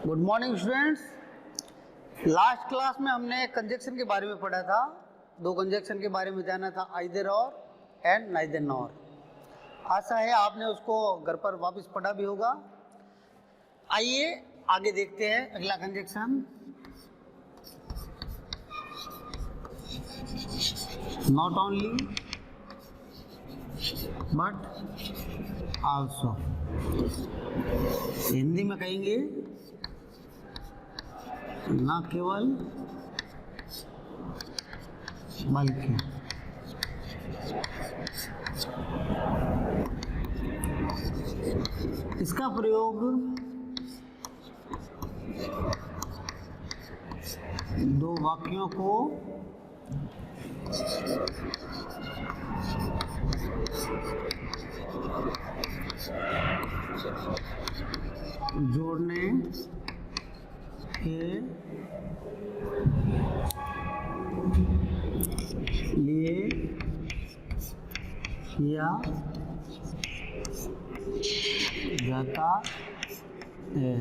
Good morning students. Last class में हमने conjunction के बारे में पढ़ा था। दो कंजक्शन के बारे में जाना था, आइदर और एंड नाइदर नॉर। आशा है आपने उसको घर पर वापस पढ़ा भी होगा। आइए आगे देखते हैं अगला conjunction. Not only but also. Hindi में कहेंगे न केवल बल्कि। इसका प्रयोग दो वाक्यों को जोड़ने के लिए किया जाता है।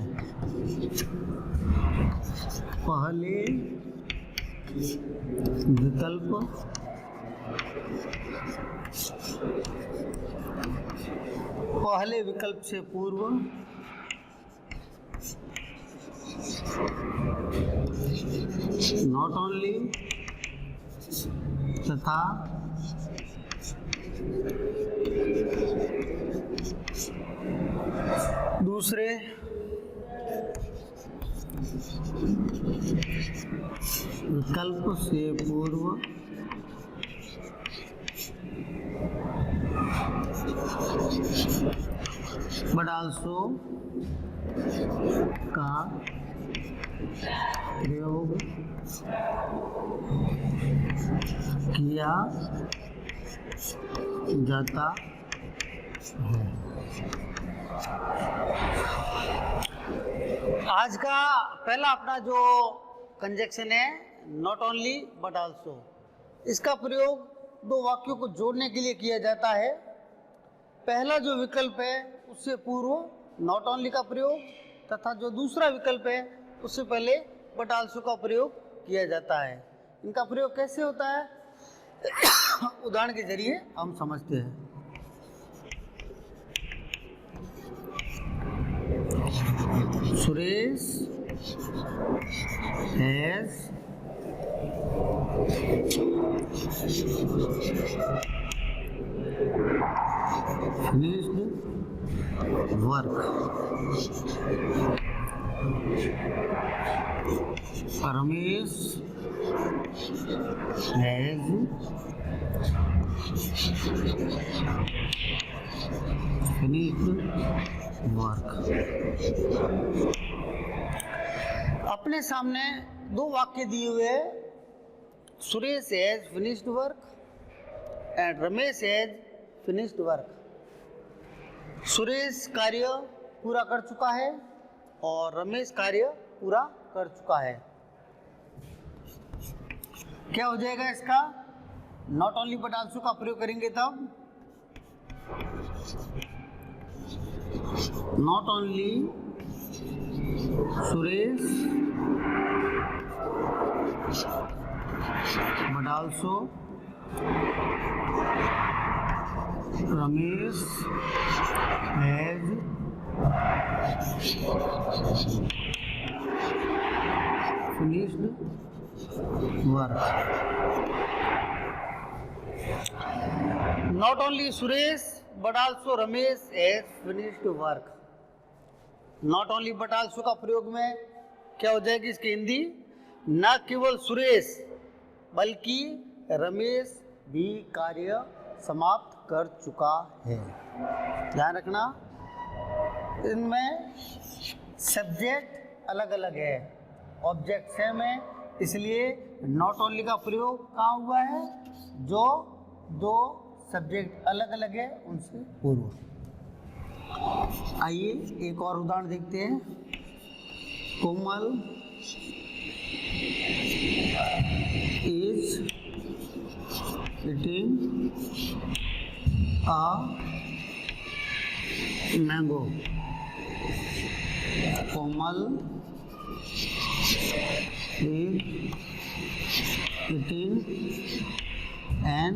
पहले विकल्प से पूर्व नॉट ओनली तथा दूसरे विकल्प से पूर्व बट आल्सो का प्रयोग किया जाता है। आज का पहला अपना जो कंजक्शन है नॉट ओनली बट आल्सो, इसका प्रयोग दो वाक्यों को जोड़ने के लिए किया जाता है। पहला जो विकल्प है उससे पूर्व नॉट ओनली का प्रयोग तथा जो दूसरा विकल्प है उससे पहले बट आल्सो का प्रयोग किया जाता है। इनका प्रयोग कैसे होता है उदाहरण के जरिए हम समझते हैं। Suresh has finished work. Ramesh has finished work. अपने सामने दो वाक्य दिए हुए, Suresh has finished work and Ramesh has finished work. Suresh कार्य पूरा कर चुका है और रमेश कार्य पूरा कर चुका है। क्या हो जाएगा इसका? नॉट ओनली बट आल्सो का प्रयोग करेंगे तब not only Suresh but also Ramesh has finished work. Not only Suresh but also Ramesh has finished work. Not only but also का प्रयोग में क्या हो जाएगी इसकी हिंदी? न केवल सुरेश बल्कि रमेश भी कार्य समाप्त कर चुका है। ध्यान रखना, इनमें सब्जेक्ट अलग अलग है, ऑब्जेक्ट सेम है, इसलिए नॉट ओनली का प्रयोग कहाँ हुआ है? जो दो सब्जेक्ट अलग अलग है उनसे पूर्व। आइए एक और उदाहरण देखते हैं। Komal is eating a mango. Komal eating an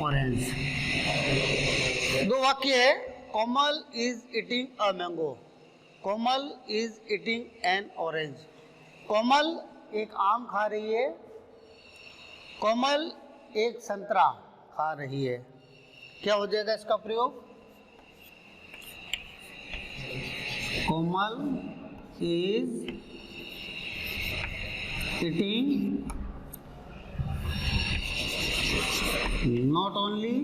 orange. दो वाक्य है, Komal is eating a mango, Komal is eating an orange. Komal एक आम खा रही है, कोमल एक संतरा खा रही है। क्या हो जाएगा इसका प्रयोग? Komal is eating not only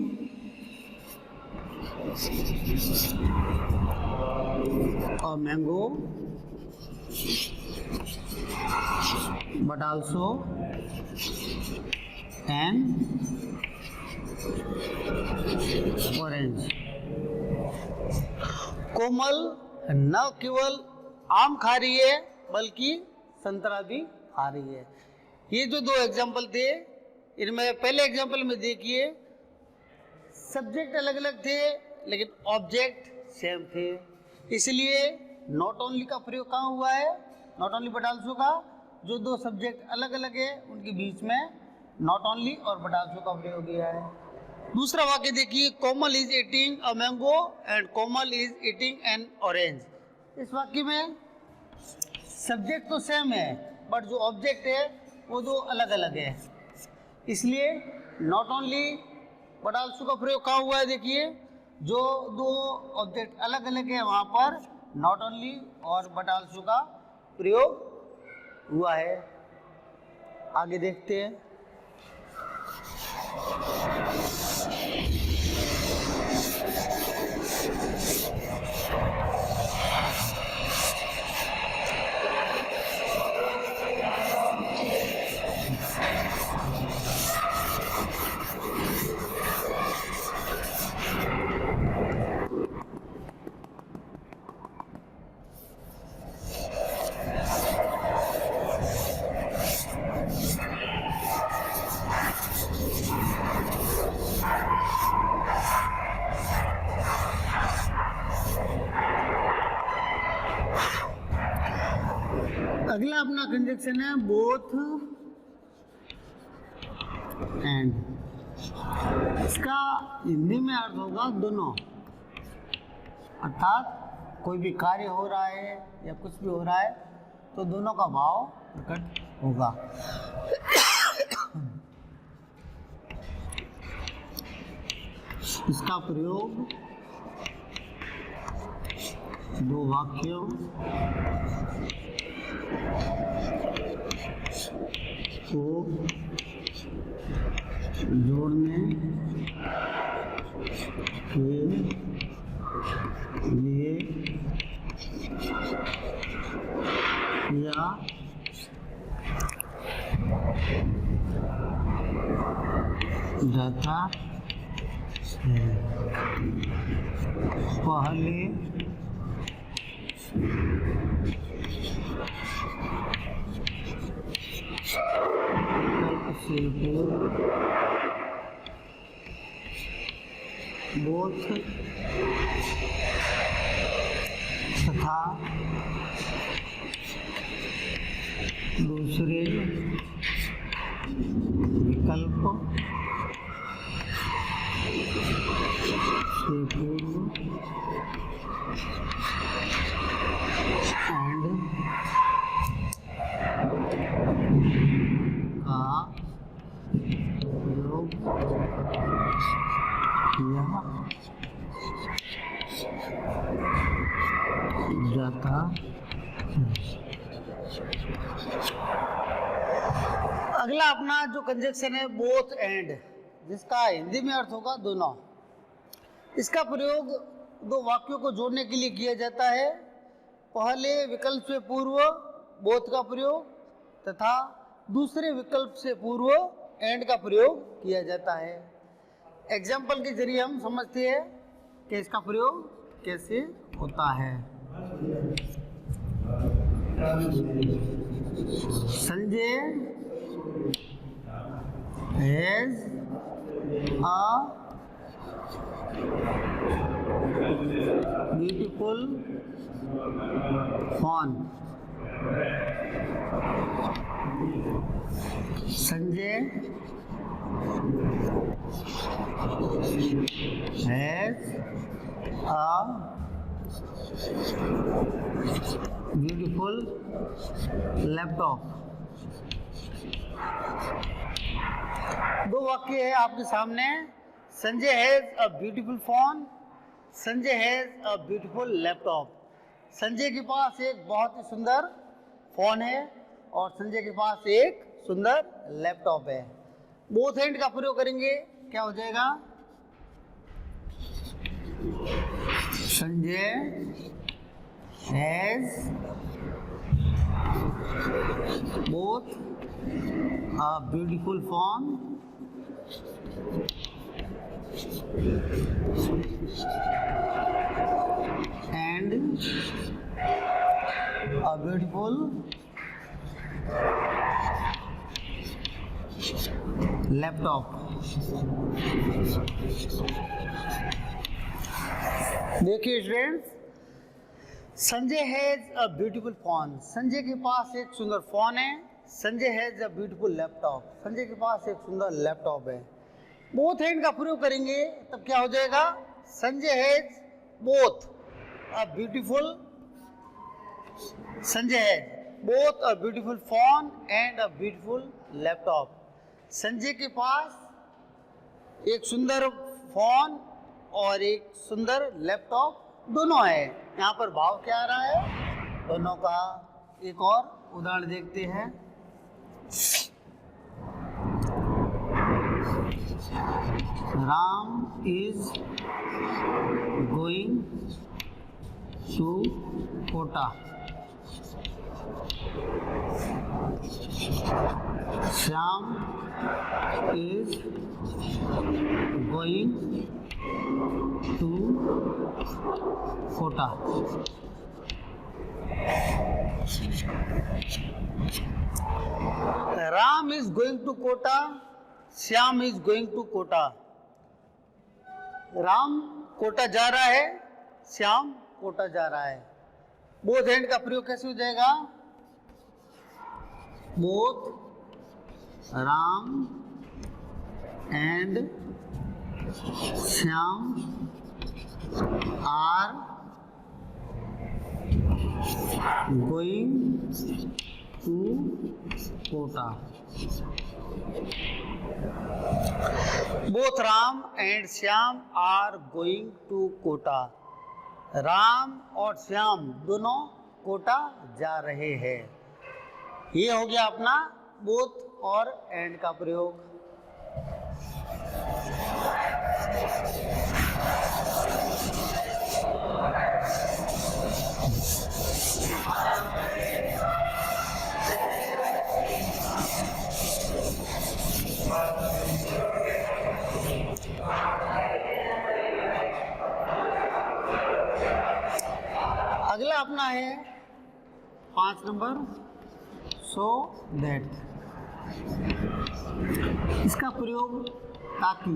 a mango but also an orange। Komal न केवल आम खा रही है बल्कि संतरा भी खा रही है। ये जो दो एग्जाम्पल थे, इनमें पहले एग्जाम्पल में देखिए सब्जेक्ट अलग अलग थे लेकिन ऑब्जेक्ट सेम थे, इसलिए नॉट ओनली का प्रयोग कहाँ हुआ है? नॉट ओनली बट आल्सो का। जो दो सब्जेक्ट अलग अलग है उनके बीच में नॉट ओनली और बट आल्सो का प्रयोग किया है। दूसरा वाक्य देखिए, Komal is eating a mango and Komal is eating an orange. इस वाक्य में सब्जेक्ट तो सेम है बट जो ऑब्जेक्ट है वो दो अलग अलग है, इसलिए नॉट ओनली बट आल्सो का प्रयोग कहाँ हुआ है? देखिए जो दो ऑब्जेक्ट अलग अलग है वहाँ पर नॉट ओनली और बट आल्सो का प्रयोग हुआ है। आगे देखते हैं। अगला अपना कंजक्शन है बोथ एंड। इसका हिंदी में अर्थ होगा दोनों, अर्थात कोई भी कार्य हो रहा है या कुछ भी हो रहा है तो दोनों का भाव प्रकट होगा। इसका प्रयोग दो वाक्यों को जोड़ने के लिए किया जाता है। पहले बोथ तथा दूसरे विकल्प से पूर्व एंड का प्रयोग किया जाता है। अगला अपना जो कंजक्शन है बोथ एंड, जिसका हिंदी में अर्थ होगा दोनों। इसका प्रयोग दो वाक्यों को जोड़ने के लिए किया जाता है। पहले विकल्प से पूर्व बोथ का प्रयोग तथा दूसरे विकल्प से पूर्व एंड का प्रयोग किया जाता है। एग्जाम्पल के जरिए हम समझते हैं कि इसका प्रयोग कैसे होता है। Sanjay has a beautiful fawn. Sanjay has a beautiful laptop. दो वाक्य है आपके सामने. Sanjay has a beautiful phone, Sanjay has a beautiful laptop. Sanjay के पास एक बहुत ही सुंदर फोन है और संजय के पास एक सुंदर लैपटॉप है. बोथ हैंड का प्रयोग करेंगे, क्या हो जाएगा? Sanjay has both a beautiful phone and a beautiful laptop. देखिए students, Sanjay has a beautiful phone. Sanjay के पास एक सुंदर फोन है. Sanjay has a beautiful laptop. Sanjay के पास एक सुंदर लैपटॉप है. बोथ हैंड का प्रयोग करेंगे तब क्या हो जाएगा? Sanjay has both a beautiful, Sanjay has both a beautiful phone and a beautiful laptop. Sanjay के पास एक सुंदर फोन और एक सुंदर लैपटॉप दोनों है. यहाँ पर भाव क्या आ रहा है दोनों का? एक और उदाहरण देखते हैं. Ram is going to Kota. Shyam is going to Kota. Ram is going to Kota, Shyam is going to Kota. Ram Kota जा रहा है, श्याम कोटा जा रहा है. बोथ हैंड का प्रयोग कैसे हो जाएगा? Both Ram and Shyam are going to Kota. Both Ram and Shyam are going to Kota. Ram और श्याम दोनों कोटा जा रहे हैं. ये हो गया अपना बोथ और एंड का प्रयोग. अगला अपना है 5 नंबर, सो दैट. इसका प्रयोग ताकि.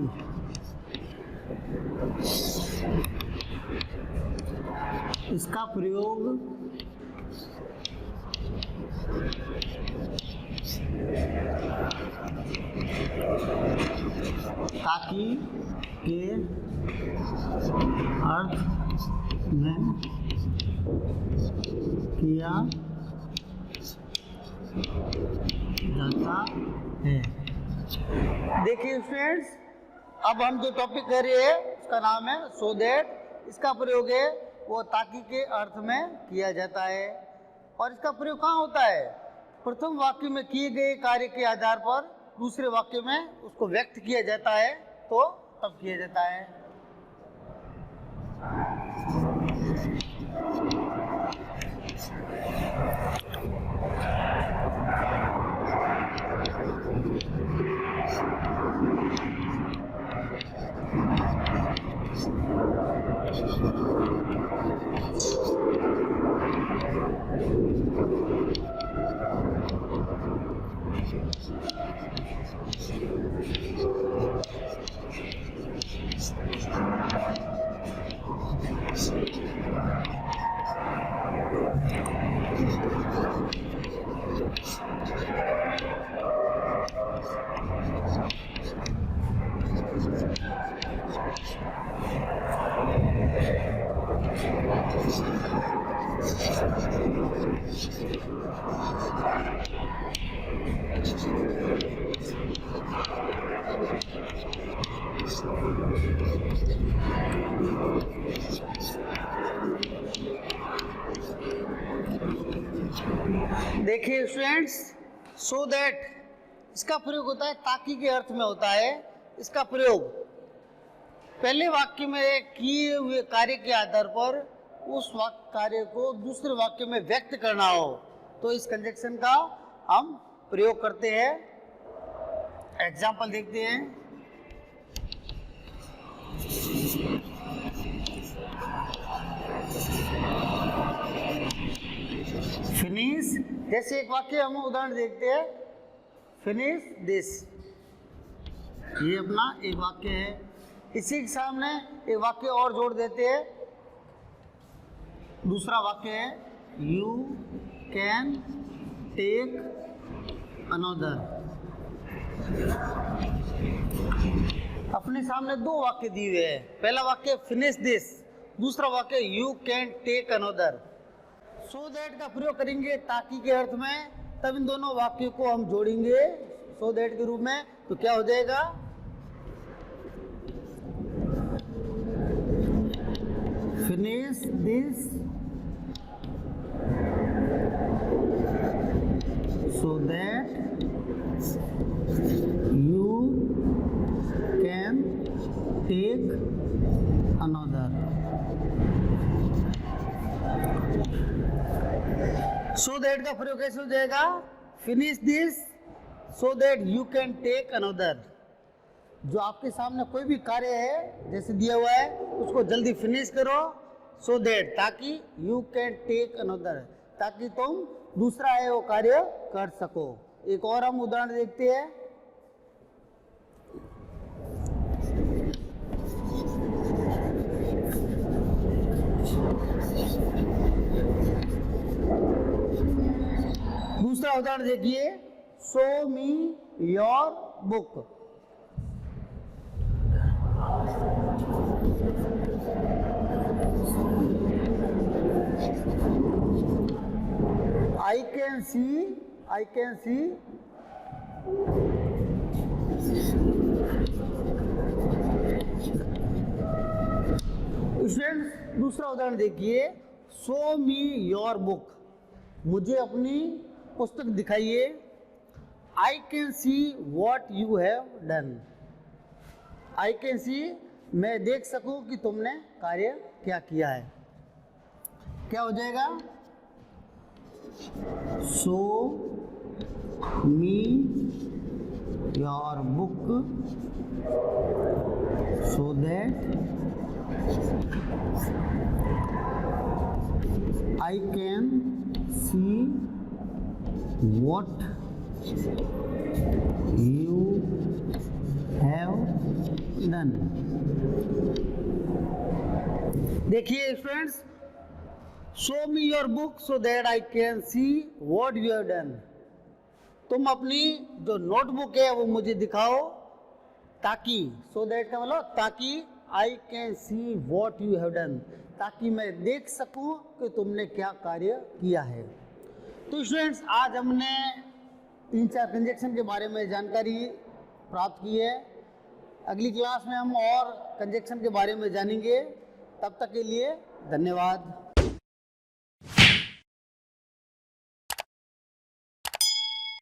इसका प्रयोग ताकि के अर्थ में किया जाता है. देखिए फ्रेंड्स, अब हम जो टॉपिक कर रहे हैं उसका नाम है सो दैट. इसका प्रयोग है वो ताकि के अर्थ में किया जाता है. और इसका प्रयोग कहाँ होता है? प्रथम वाक्य में किए गए कार्य के आधार पर दूसरे वाक्य में उसको व्यक्त किया जाता है तो तब किया जाता है. देखिए स्टूडेंट्स, सो दैट इसका प्रयोग होता है ताकि के अर्थ में होता है। इसका प्रयोग पहले वाक्य में किए हुए कार्य के आधार पर उस वाक्य कार्य को दूसरे वाक्य में व्यक्त करना हो तो इस कंजक्शन का हम प्रयोग करते हैं। एग्जाम्पल देखते हैं। फिनिश, जैसे एक वाक्य हम उदाहरण देखते हैं, फिनिश दिस, ये अपना एक वाक्य है। इसी के सामने एक वाक्य और जोड़ देते हैं। दूसरा वाक्य है यू कैन टेक अनदर। अपने सामने दो वाक्य दिए हुए हैं। पहला वाक्य फिनिश दिस, दूसरा वाक्य you can take another. So that का प्रयोग करेंगे ताकि के अर्थ में, तब इन दोनों वाक्यों को हम जोड़ेंगे सो दैट के रूप में। तो क्या हो जाएगा, finish this so that you can take another. So that का प्रयोग कैसे हो जाएगा, finish this so that you can take another। जो आपके सामने कोई भी कार्य है जैसे दिया हुआ है उसको जल्दी फिनिश करो, so that ताकि you can take another, ताकि तुम दूसरा है वो कार्य कर सको। एक और हम उदाहरण देखते हैं। दूसरा उदाहरण देखिए, show me your book. I can see students, दूसरा उदाहरण देखिए, शो मी योर बुक, मुझे अपनी पुस्तक दिखाइए। I can see what you have done, I can see, मैं देख सकूं कि तुमने कार्य क्या किया है। क्या हो जाएगा, show me your book so that I can see what you have done। देखिए friends, show me your book so that I can see what you have done. तुम अपनी जो नोटबुक है वो मुझे दिखाओ ताकि, सो दैट का मतलब ताकि, I can see what you have done, ताकि मैं देख सकूं कि तुमने क्या कार्य किया है। तो स्टूडेंट्स, आज हमने 3-4 कंजक्शन के बारे में जानकारी प्राप्त की है। अगली क्लास में हम और कंजक्शन के बारे में जानेंगे। तब तक के लिए धन्यवाद।